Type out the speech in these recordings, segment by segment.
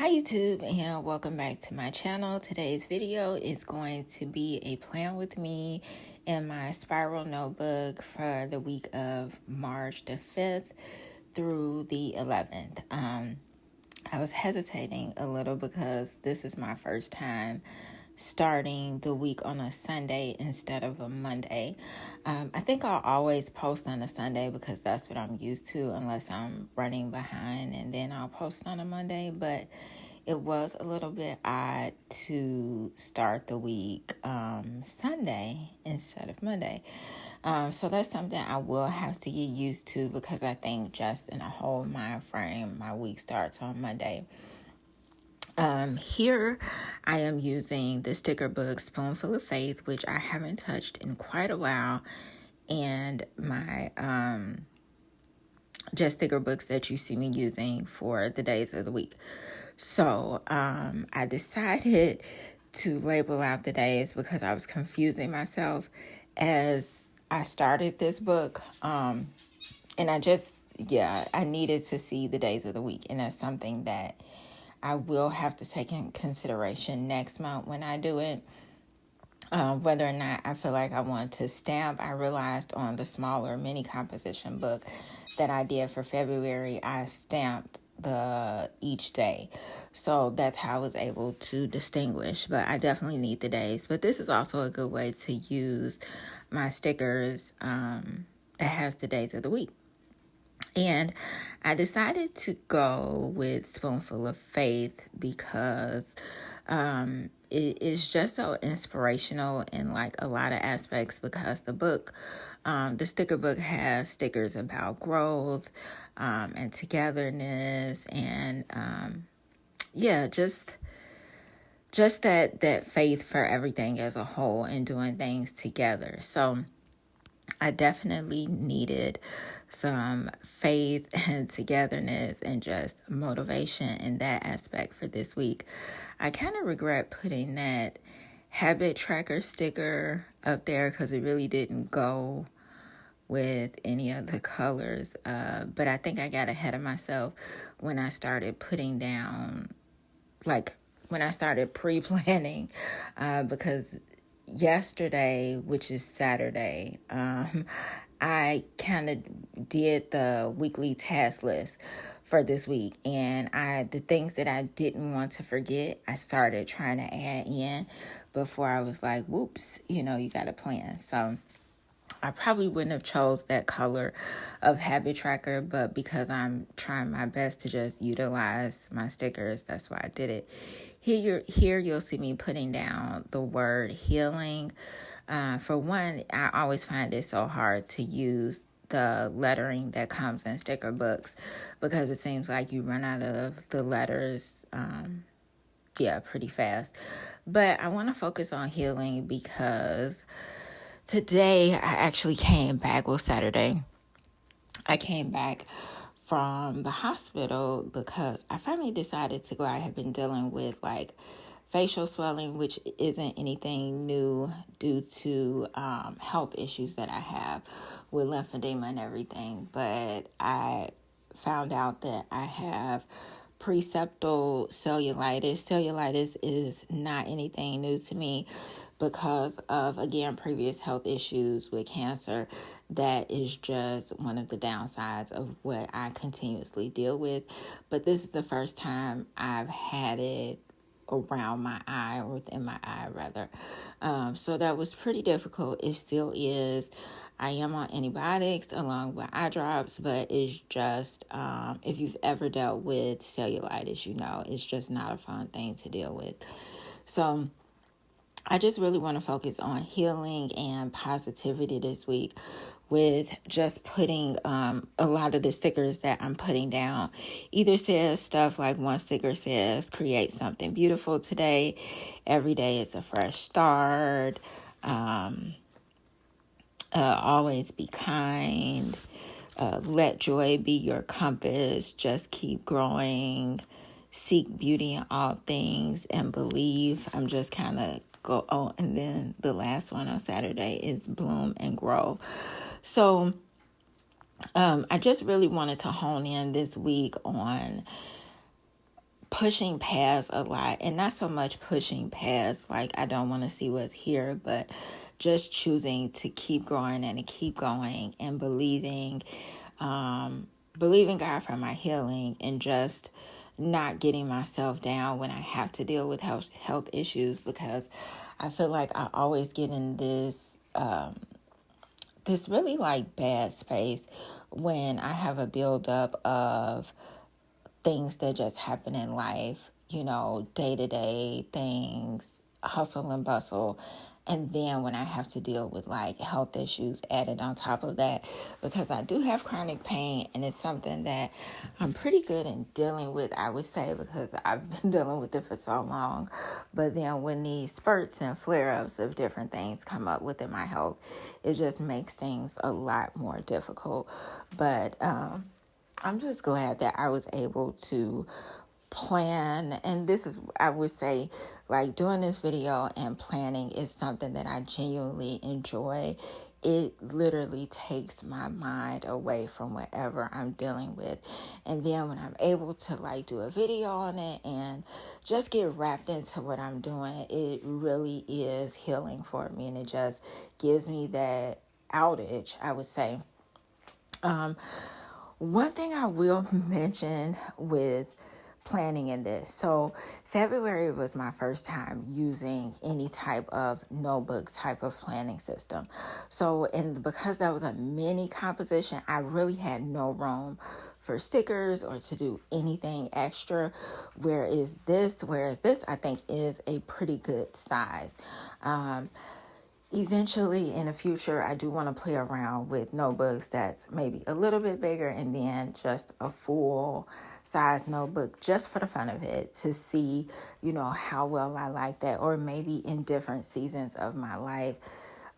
Hi YouTube, and welcome back to my channel. Today's video is going to be a plan with me in my spiral notebook for the week of March the 5th through the 11th. I was hesitating a little because this is my first time starting the week on a Sunday instead of a Monday. I think I'll always post on a Sunday because that's what I'm used to, unless I'm running behind, and then I'll post on a Monday. But it was a little bit odd to start the week Sunday instead of Monday. So that's something I will have to get used to, because I think just in a whole mind frame, my week starts on Monday. Here I am using the sticker book Spoonful of Faith, which I haven't touched in quite a while, and my just sticker books that you see me using for the days of the week. So I decided to label out the days because I was confusing myself as I started this book. And I needed to see the days of the week, and that's something that I will have to take in consideration next month when I do it. Whether or not I feel like I want to stamp. I realized on the smaller mini composition book that I did for February, I stamped each day. So that's how I was able to distinguish. But I definitely need the days. But this is also a good way to use my stickers that has the days of the week. And I decided to go with Spoonful of Faith because it is just so inspirational in like a lot of aspects, because the book, the sticker book, has stickers about growth and togetherness, and just that faith for everything as a whole and doing things together. So I definitely needed some faith and togetherness and just motivation in that aspect for this week. I kind of regret putting that habit tracker sticker up there because it really didn't go with any of the colors. But I think I got ahead of myself when I started putting down, like when I started pre-planning, because yesterday, which is Saturday, I kind of did the weekly task list for this week, and the things that I didn't want to forget, I started trying to add in before I was like, whoops, you got to plan. So I probably wouldn't have chose that color of habit tracker, but because I'm trying my best to just utilize my stickers, that's why I did it. Here you'll see me putting down the word healing. For one, I always find it so hard to use the lettering that comes in sticker books because it seems like you run out of the letters pretty fast. But I want to focus on healing because today I actually came back, Saturday, I came back from the hospital because I finally decided to go. I have been dealing with like facial swelling, which isn't anything new due to health issues that I have with lymphedema and everything. But I found out that I have preseptal cellulitis. Cellulitis is not anything new to me because of, again, previous health issues with cancer. That is just one of the downsides of what I continuously deal with. But this is the first time I've had it around my eye, or within my eye rather. So that was pretty difficult. It still is. I am on antibiotics along with eye drops, but it's just, if you've ever dealt with cellulitis, it's just not a fun thing to deal with. So I just really want to focus on healing and positivity this week with just putting a lot of the stickers that I'm putting down. Either says stuff like, one sticker says, create something beautiful today. Every day it's a fresh start. Always be kind. Let joy be your compass. Just keep growing. Seek beauty in all things and believe. I'm just kind of and then the last one on Saturday is bloom and grow. So I just really wanted to hone in this week on pushing past a lot, and not so much pushing past like I don't want to see what's here, but just choosing to keep growing and to keep going and believing God for my healing, and just not getting myself down when I have to deal with health issues, because I feel like I always get in this really like bad space when I have a buildup of things that just happen in life, day to day things, hustle and bustle. And then when I have to deal with like health issues added on top of that, because I do have chronic pain, and it's something that I'm pretty good in dealing with, I would say, because I've been dealing with it for so long. But then when these spurts and flare-ups of different things come up within my health, it just makes things a lot more difficult. But I'm just glad that I was able to plan, and this is, I would say, like, doing this video and planning is something that I genuinely enjoy. It literally takes my mind away from whatever I'm dealing with. And then when I'm able to like do a video on it and just get wrapped into what I'm doing, it really is healing for me, and it just gives me that outage, I would say. One thing I will mention with planning in this. So February was my first time using any type of notebook type of planning system. So, and because that was a mini composition, I really had no room for stickers or to do anything extra. Whereas this, I think is a pretty good size. Eventually in the future, I do want to play around with notebooks that's maybe a little bit bigger, and then just a full size notebook just for the fun of it, to see, how well I like that. Or maybe in different seasons of my life,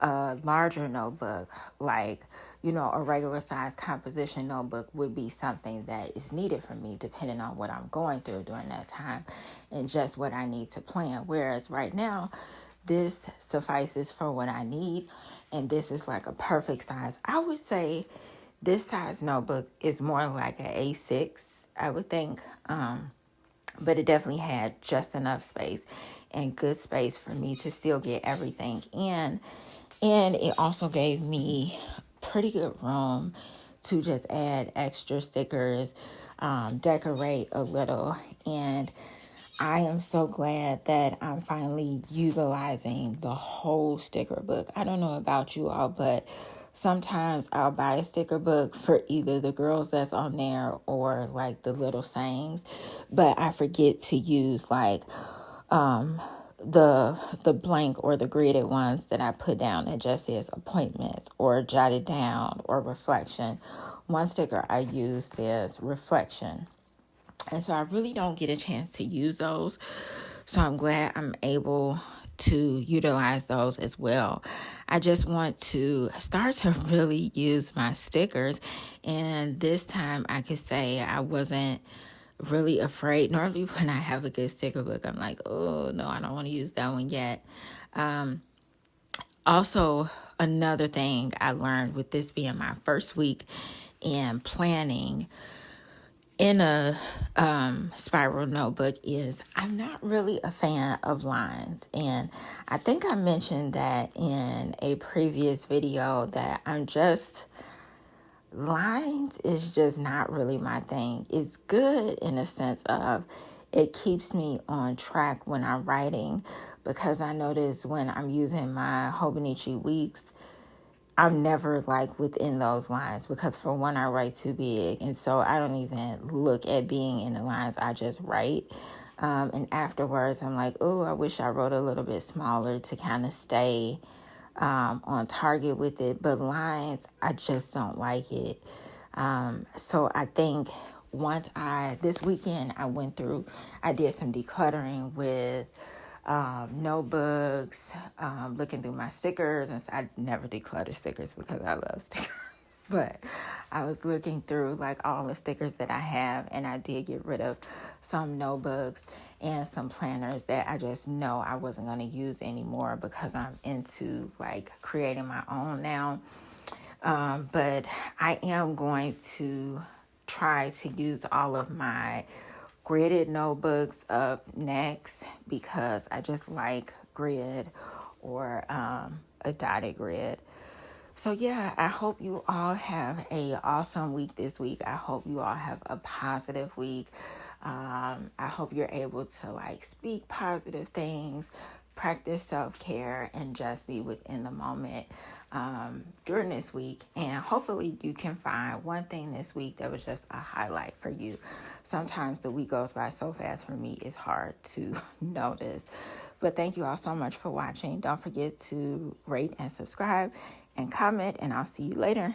a larger notebook, like, a regular size composition notebook would be something that is needed for me depending on what I'm going through during that time and just what I need to plan. Whereas right now, this suffices for what I need, and this is like a perfect size. I would say this size notebook is more like an A6, I would think, but it definitely had just enough space and good space for me to still get everything in. And it also gave me pretty good room to just add extra stickers, decorate a little, and I am so glad that I'm finally utilizing the whole sticker book. I don't know about you all, but sometimes I'll buy a sticker book for either the girls that's on there or like the little sayings, but I forget to use like the blank or the gridded ones that I put down that just says appointments or jotted down or reflection. One sticker I use says reflection. And so I really don't get a chance to use those. So I'm glad I'm able to utilize those as well. I just want to start to really use my stickers. And this time I could say I wasn't really afraid. Normally when I have a good sticker book, I'm like, oh no, I don't want to use that one yet. Also, another thing I learned with this being my first week in planning in a spiral notebook is I'm not really a fan of lines. And I think I mentioned that in a previous video that lines is just not really my thing. It's good in a sense of it keeps me on track when I'm writing, because I notice when I'm using my Hobonichi Weeks, I'm never like within those lines, because for one, I write too big. And so I don't even look at being in the lines. I just write. And afterwards, I'm like, oh, I wish I wrote a little bit smaller to kind of stay on target with it. But lines, I just don't like it. So I think this weekend, I did some decluttering with notebooks, looking through my stickers. And I never declutter stickers because I love stickers. But I was looking through like all the stickers that I have, and I did get rid of some notebooks and some planners that I just know I wasn't going to use anymore because I'm into like creating my own now. But I am going to try to use all of my gridded notebooks up next because I just like grid or a dotted grid. So yeah, I hope you all have a awesome week this week. I hope you all have a positive week. I hope you're able to like speak positive things, practice self-care, and just be within the moment during this week. And hopefully you can find one thing this week that was just a highlight for you. Sometimes the week goes by so fast for me, it's hard to notice. But thank you all so much for watching. Don't forget to rate and subscribe and comment, and I'll see you later.